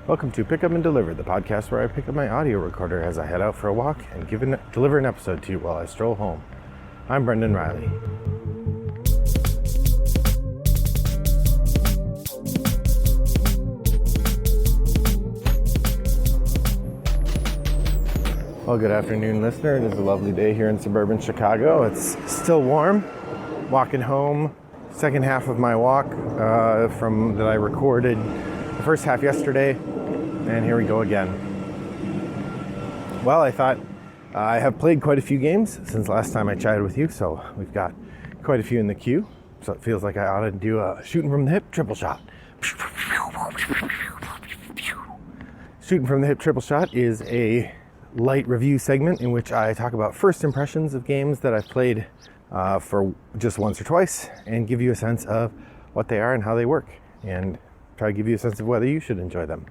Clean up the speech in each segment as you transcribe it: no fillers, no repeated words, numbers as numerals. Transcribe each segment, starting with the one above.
Welcome to Pick Up and Deliver, the podcast where I pick up my audio recorder as I head out for a walk and deliver an episode to you while I stroll home. I'm Brendan Riley. Well, good afternoon, listener. It is a lovely day here in suburban Chicago. It's still warm. Walking home, second half of my walk that I recorded the first half yesterday, and here we go again. Well, I thought I have played quite a few games since last time I chatted with you, so we've got quite a few in the queue. So it feels like I ought to do a shooting from the hip triple shot. Shooting from the hip triple shot is a light review segment in which I talk about first impressions of games that I've played for just once or twice and give you a sense of what they are and how they work, and try to give you a sense of whether you should enjoy them.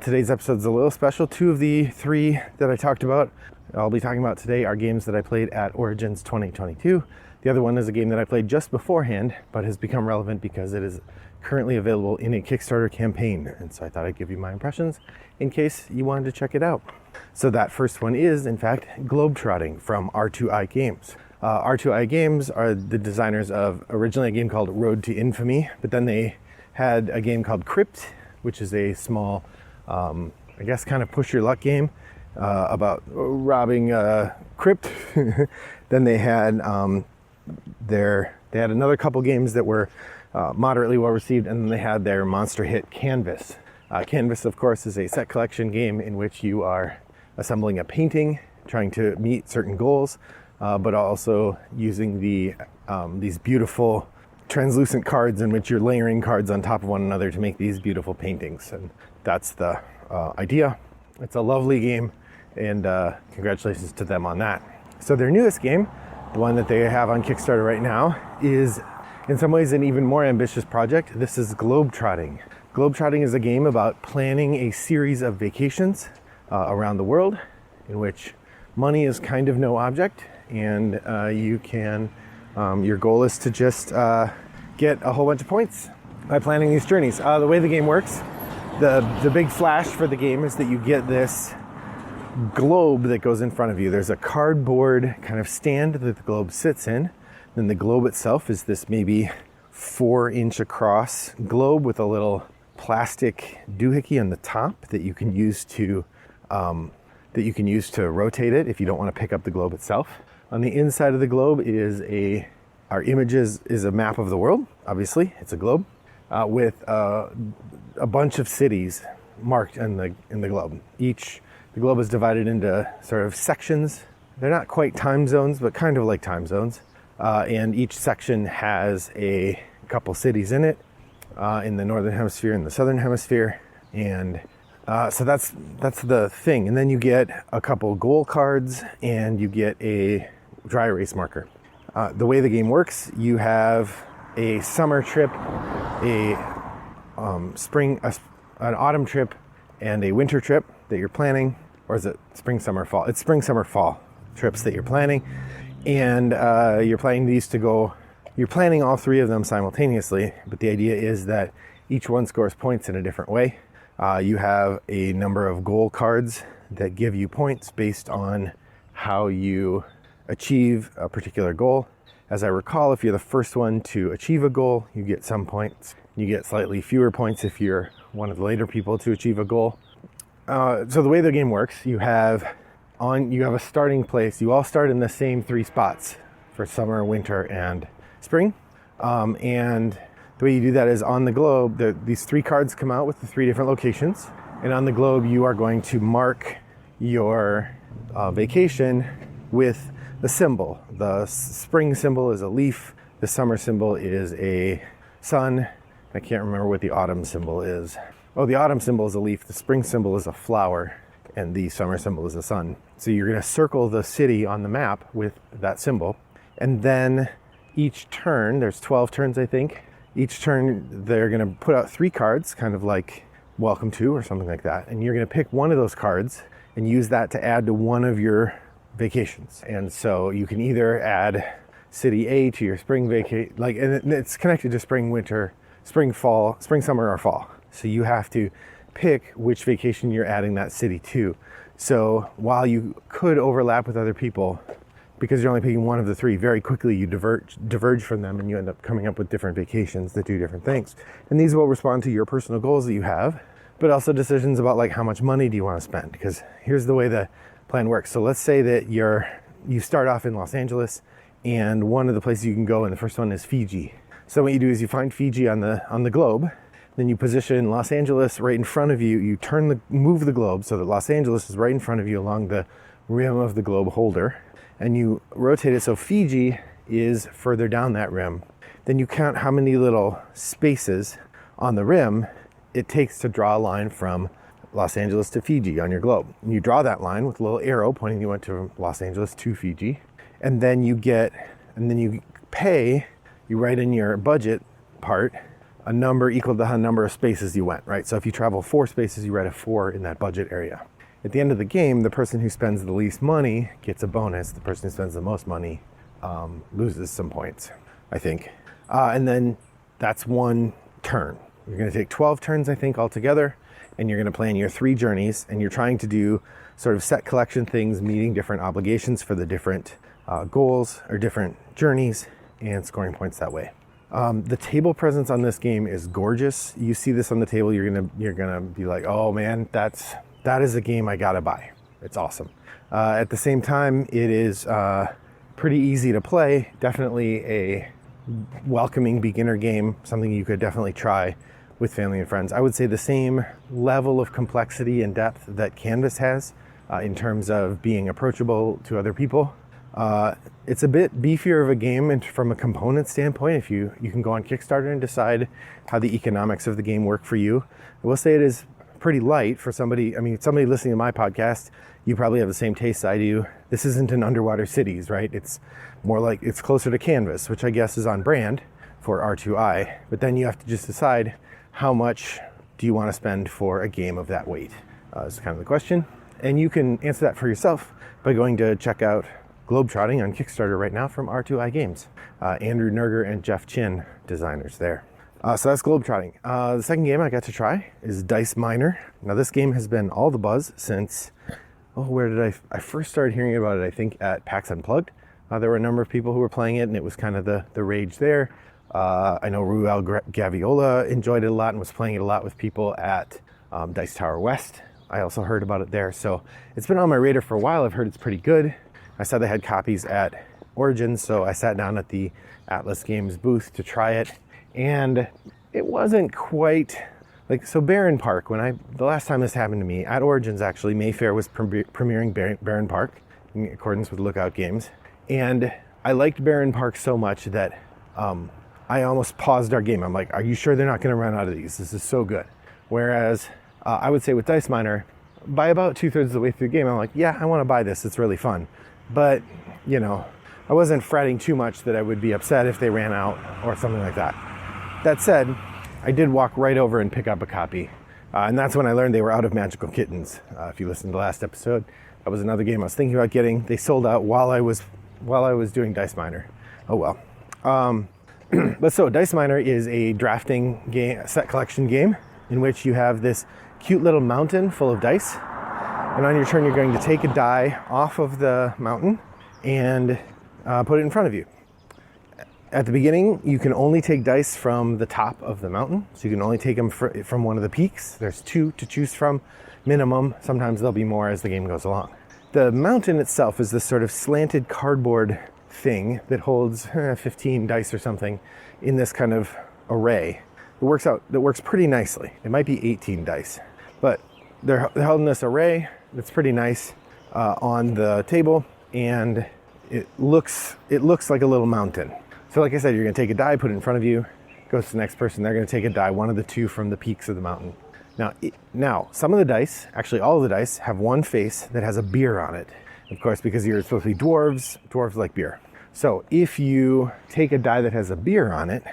Today's episode is a little special. Two of the three that I talked about, I'll be talking about today, are games that I played at Origins 2022. The other one is a game that I played just beforehand, but has become relevant because it is currently available in a Kickstarter campaign. And so I thought I'd give you my impressions in case you wanted to check it out. So that first one is, in fact, Globetrotting from R2I Games. R2I Games are the designers of originally a game called Road to Infamy, but then they had a game called Crypt, which is a small, I guess, kind of push your luck game about robbing Crypt. Then they had another couple games that were moderately well received, and then they had their monster hit Canvas. Canvas, of course, is a set collection game in which you are assembling a painting, trying to meet certain goals, but also using these beautiful translucent cards in which you're layering cards on top of one another to make these beautiful paintings. And that's the idea. It's a lovely game, and congratulations to them on that. So their newest game, the one that they have on Kickstarter right now, is in some ways an even more ambitious project. This is Globetrotting. Globetrotting is a game about planning a series of vacations around the world in which money is kind of no object, and your goal is to just get a whole bunch of points by planning these journeys. The way the game works, the big flash for the game is that you get this globe that goes in front of you. There's a cardboard kind of stand that the globe sits in. Then the globe itself is this maybe 4-inch across globe with a little plastic doohickey on the top that you can use to rotate it if you don't want to pick up the globe itself. On the inside of the globe our image is a map of the world. Obviously, it's a globe with a bunch of cities marked in the globe. The globe is divided into sort of sections. They're not quite time zones, but kind of like time zones. And each section has a couple cities in it, in the northern hemisphere and the southern hemisphere. And so that's the thing. And then you get a couple goal cards, and you get a dry erase marker. The way the game works, you have a summer trip, an autumn trip, and a winter trip that you're planning. Or is it spring, summer, fall? It's spring, summer, fall trips that you're planning. And you're planning all three of them simultaneously, but the idea is that each one scores points in a different way. You have a number of goal cards that give you points based on how you achieve a particular goal. As I recall, if you're the first one to achieve a goal, you get some points. You get slightly fewer points if you're one of the later people to achieve a goal. So the way the game works, you have a starting place. You all start in the same 3 spots for summer, winter, and spring. And the way you do that is on the globe, these 3 cards come out with the 3 different locations. And on the globe, you are going to mark your vacation with the symbol. The spring symbol is a leaf. The summer symbol is a sun. I can't remember what the autumn symbol is. Oh, the autumn symbol is a leaf. The spring symbol is a flower. And the summer symbol is a sun. So you're going to circle the city on the map with that symbol. And then each turn, there's 12 turns, I think. Each turn, they're going to put out 3 cards, kind of like Welcome To or something like that. And you're going to pick one of those cards and use that to add to one of your vacations. And so you can either add city A to your spring vacation, and it's connected to spring, winter, spring, fall, spring, summer, or fall. So you have to pick which vacation you're adding that city to. So while you could overlap with other people, because you're only picking one of the three, very quickly you diverge from them, and you end up coming up with different vacations that do different things. And these will respond to your personal goals that you have, but also decisions about like how much money do you want to spend. Because here's the way the plan works. So let's say that you start off in Los Angeles, and one of the places you can go, and the first one is Fiji. So what you do is you find Fiji on the globe, then you position Los Angeles right in front of you. You move the globe so that Los Angeles is right in front of you along the rim of the globe holder, and you rotate it so Fiji is further down that rim. Then you count how many little spaces on the rim it takes to draw a line from Los Angeles to Fiji on your globe. And you draw that line with a little arrow pointing you went to Los Angeles to Fiji, and then you write in your budget part a number equal to the number of spaces you went, right? So if you travel 4 spaces, you write a 4 in that budget area. At the end of the game, the person who spends the least money gets a bonus. The person who spends the most money loses some points, I think. And then that's one turn. You're going to take 12 turns, I think, altogether, and you're going to plan your 3 journeys, and you're trying to do sort of set collection things, meeting different obligations for the different goals or different journeys, and scoring points that way. The table presence on this game is gorgeous. You see this on the table, you're gonna be like, oh man, that is a game I gotta buy. It's awesome. At the same time, it is pretty easy to play. Definitely a welcoming beginner game, something you could definitely try with family and friends. I would say the same level of complexity and depth that Canvas has in terms of being approachable to other people. It's a bit beefier of a game, and from a component standpoint, if you can go on Kickstarter and decide how the economics of the game work for you. I will say it is pretty light for somebody listening to my podcast. You probably have the same taste I do. This isn't an Underwater Cities, right? It's more like, it's closer to Canvas, which I guess is on brand for R2I. But then you have to just decide how much do you want to spend for a game of that weight, is kind of the question. And you can answer that for yourself by going to check out Globetrotting on Kickstarter right now from R2I Games. Andrew Nerger and Jeff Chin, designers there. So that's Globetrotting. The second game I got to try is Dice Miner. Now this game has been all the buzz since, where did I first started hearing about it, I think at PAX Unplugged. There were a number of people who were playing it, and it was kind of the rage there. I know Ruel Gaviola enjoyed it a lot and was playing it a lot with people at Dice Tower West. I also heard about it there. So it's been on my radar for a while. I've heard it's pretty good. I saw they had copies at Origins, so I sat down at the Atlas Games booth to try it. And it wasn't quite like, so Barron Park, the last time this happened to me, at Origins actually, Mayfair was premiering Barron Park in accordance with Lookout Games. And I liked Barron Park so much that I almost paused our game. I'm like, are you sure they're not going to run out of these? This is so good. Whereas I would say with Dice Miner, by about 2/3 of the way through the game, I'm like, yeah, I want to buy this. It's really fun. But, I wasn't fretting too much that I would be upset if they ran out or something like that. That said, I did walk right over and pick up a copy. And that's when I learned they were out of Magical Kittens. If you listened to the last episode, that was another game I was thinking about getting. They sold out while I was doing Dice Miner. Oh well. But so Dice Miner is a drafting game, set collection game, in which you have this cute little mountain full of dice. And on your turn, you're going to take a die off of the mountain and put it in front of you. At the beginning, you can only take dice from the top of the mountain. So you can only take them from one of the peaks. There's 2 to choose from, minimum. Sometimes there'll be more as the game goes along. The mountain itself is this sort of slanted cardboard thing that holds 15 dice or something in this kind of array. That works pretty nicely. It might be 18 dice, but they're held in this array that's pretty nice on the table, and it looks like a little mountain. So like I said, you're going to take a die, put it in front of you, goes to the next person. They're going to take a die, one of the 2 from the peaks of the mountain. Now, some of the dice, actually all of the dice, have one face that has a beer on it. Of course, because you're supposed to be dwarves like beer. So if you take a die that has a beer on it,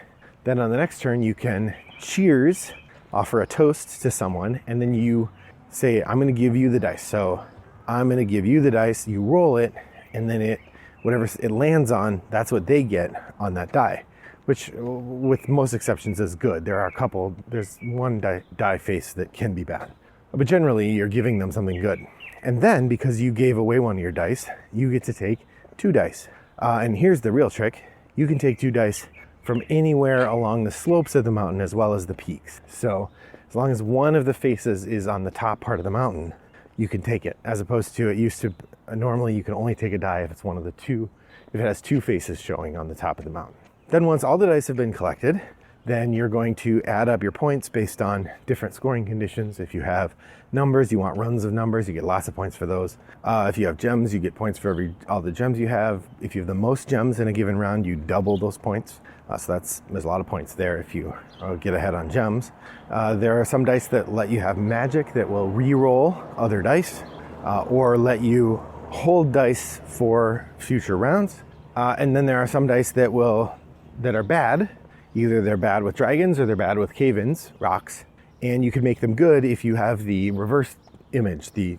then on the next turn you can cheers, offer a toast to someone, and then you say, I'm going to give you the dice. So I'm going to give you the dice, you roll it, and then whatever it lands on, that's what they get on that die, which with most exceptions is good. There's one die face that can be bad. But generally, you're giving them something good. And then, because you gave away one of your dice, you get to take 2 dice. And here's the real trick. You can take 2 dice from anywhere along the slopes of the mountain as well as the peaks. So as long as one of the faces is on the top part of the mountain, you can take it. As opposed to, it used to, normally you can only take a die if it's one of the 2, if it has 2 faces showing on the top of the mountain. Then once all the dice have been collected, then you're going to add up your points based on different scoring conditions. If you have numbers, you want runs of numbers, you get lots of points for those. If you have gems, you get points for all the gems you have. If you have the most gems in a given round, you double those points. So there's a lot of points there if you get ahead on gems. There are some dice that let you have magic that will re-roll other dice, or let you hold dice for future rounds. And then there are some dice that are bad. Either they're bad with dragons or they're bad with cave-ins, rocks, and you can make them good if you have the reverse image, the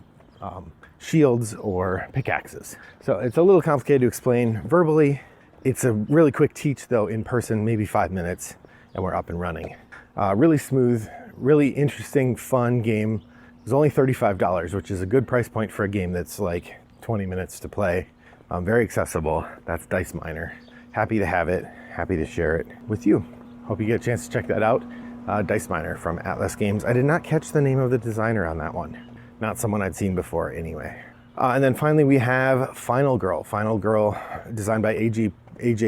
shields or pickaxes. So it's a little complicated to explain verbally. It's a really quick teach though in person, maybe 5 minutes, and we're up and running. Really smooth, really interesting, fun game. It's only $35, which is a good price point for a game that's like 20 minutes to play. Very accessible. That's Dice Miner. Happy to have it. Happy to share it with you. Hope you get a chance to check that out. Dice Miner from Atlas Games. I did not catch the name of the designer on that one. Not someone I'd seen before anyway. And then finally we have Final Girl. Final Girl, designed by AJ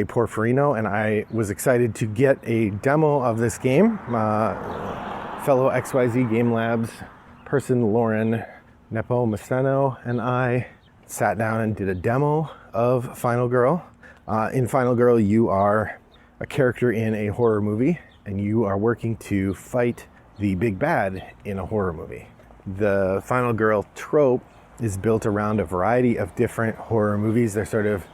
Porfirino, and I was excited to get a demo of this game. Fellow XYZ Game Labs person Lauren Nepomuceno and I sat down and did a demo of Final Girl. In Final Girl, you are a character in a horror movie, and you are working to fight the big bad in a horror movie. The Final Girl trope is built around a variety of different horror movies. They're sort of,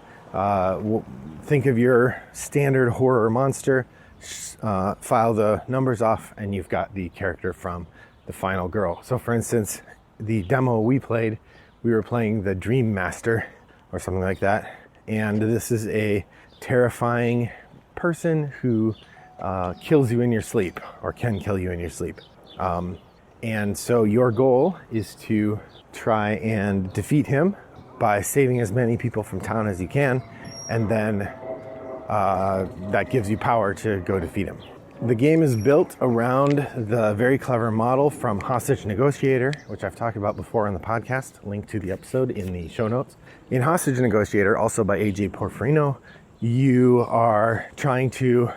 think of your standard horror monster, file the numbers off, and you've got the character from the Final Girl. So for instance, the demo we played, we were playing the Dream Master or something like that. And this is a terrifying person who kills you in your sleep, or can kill you in your sleep. And so your goal is to try and defeat him by saving as many people from town as you can, and then that gives you power to go defeat him. The game is built around the very clever model from Hostage Negotiator, which I've talked about before on the podcast. Link to the episode in the show notes. In Hostage Negotiator, also by AJ Porfirino, you are trying to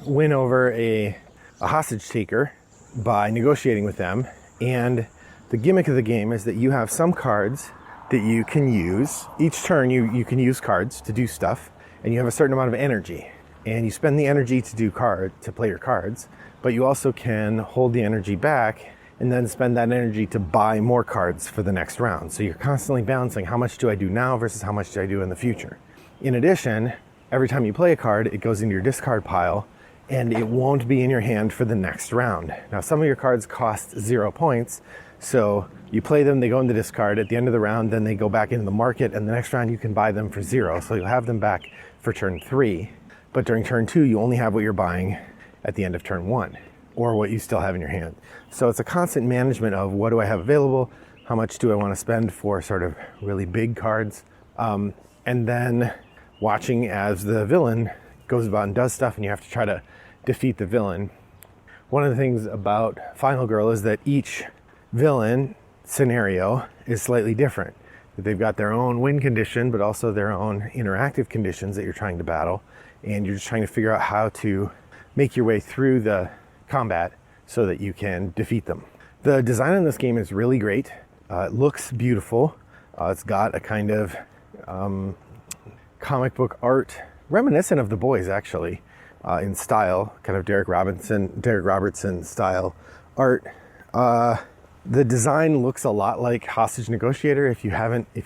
win over a hostage taker by negotiating with them. And the gimmick of the game is that you have some cards that you can use. Each turn you can use cards to do stuff, and you have a certain amount of energy. And you spend the energy to play your cards, but you also can hold the energy back and then spend that energy to buy more cards for the next round. So you're constantly balancing how much do I do now versus how much do I do in the future. In addition, every time you play a card, it goes into your discard pile and it won't be in your hand for the next round. Now, some of your cards cost 0 points, so you play them, they go in the discard. At the end of the round, then they go back into the market, and the next round you can buy them for 0. So you'll have them back for turn 3. But during turn 2, you only have what you're buying at the end of turn 1, or what you still have in your hand. So it's a constant management of what do I have available, how much do I want to spend for sort of really big cards, and then watching as the villain goes about and does stuff, and you have to try to defeat the villain. One of the things about Final Girl is that each villain scenario is slightly different. They've got their own win condition, but also their own interactive conditions that you're trying to battle. And you're just trying to figure out how to make your way through the combat so that you can defeat them. The design in this game is really great. It looks beautiful. It's got a kind of comic book art, reminiscent of The Boys actually, in style, kind of Derek Robertson style art. The design looks a lot like Hostage Negotiator. If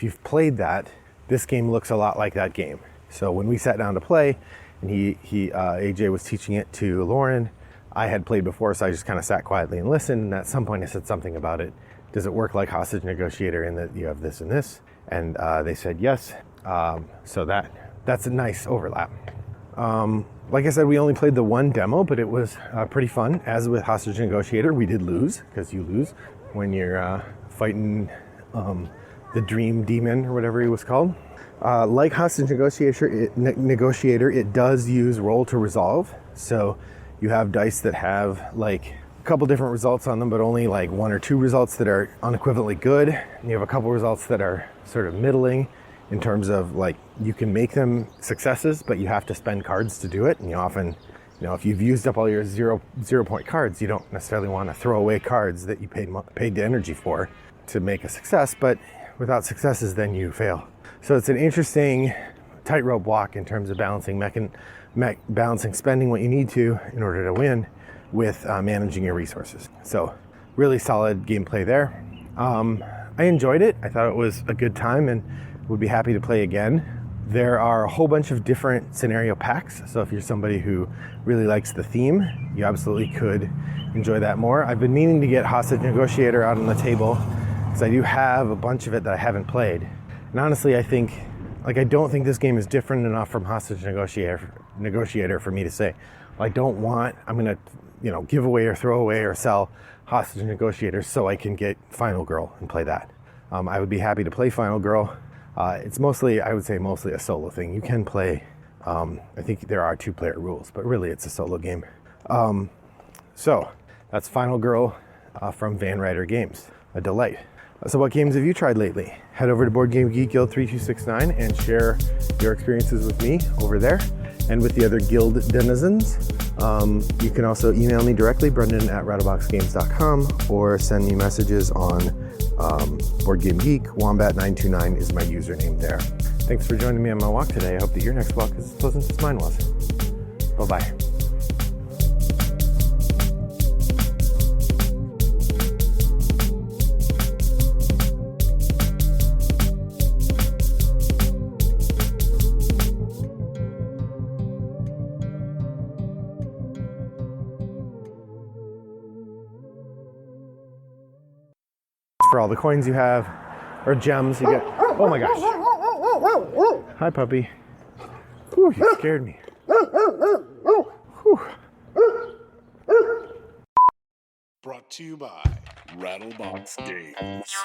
you've played that, this game looks a lot like that game. So when we sat down to play, and AJ was teaching it to Lauren, I had played before, so I just kind of sat quietly and listened. And at some point I said something about it. Does it work like Hostage Negotiator in that you have this and this? And they said yes. So that's a nice overlap. Like I said, we only played the one demo, but it was pretty fun. As with Hostage Negotiator, we did lose, because you lose when you're fighting the Dream Demon, or whatever he was called. Like Hostage Negotiator, it does use roll to resolve. So you have dice that have like a couple different results on them, but only like 1 or 2 results that are unequivocally good. And you have a couple results that are sort of middling, in terms of like you can make them successes, but you have to spend cards to do it. And you often, if you've used up all your zero point cards, you don't necessarily want to throw away cards that you paid the energy for to make a success. But without successes, then you fail. So it's an interesting tightrope walk in terms of balancing balancing spending what you need to in order to win with managing your resources. So really solid gameplay there. I enjoyed it. I thought it was a good time and would be happy to play again. There are a whole bunch of different scenario packs, so if you're somebody who really likes the theme, you absolutely could enjoy that more. I've been meaning to get Hostage Negotiator out on the table, because I do have a bunch of it that I haven't played. And honestly, I don't think this game is different enough from Hostage Negotiator for me to say, I'm gonna, give away or throw away or sell Hostage Negotiator so I can get Final Girl and play that. I would be happy to play Final Girl. It's mostly a solo thing. You can play, I think there are 2-player rules, but really it's a solo game. So that's Final Girl from Van Ryder Games, a delight. So what games have you tried lately? Head over to Board Game Geek Guild 3269 and share your experiences with me over there and with the other guild denizens. You can also email me directly, brendan@rattleboxgames.com, or send me messages on Board Game Geek. Wombat929 is my username there. Thanks for joining me on my walk today. I hope that your next walk is as pleasant as mine was. Bye-bye. For all the coins you have, or gems you get. Oh my gosh. Hi, puppy. Whew, you scared me. Whew. Brought to you by Rattlebox Games.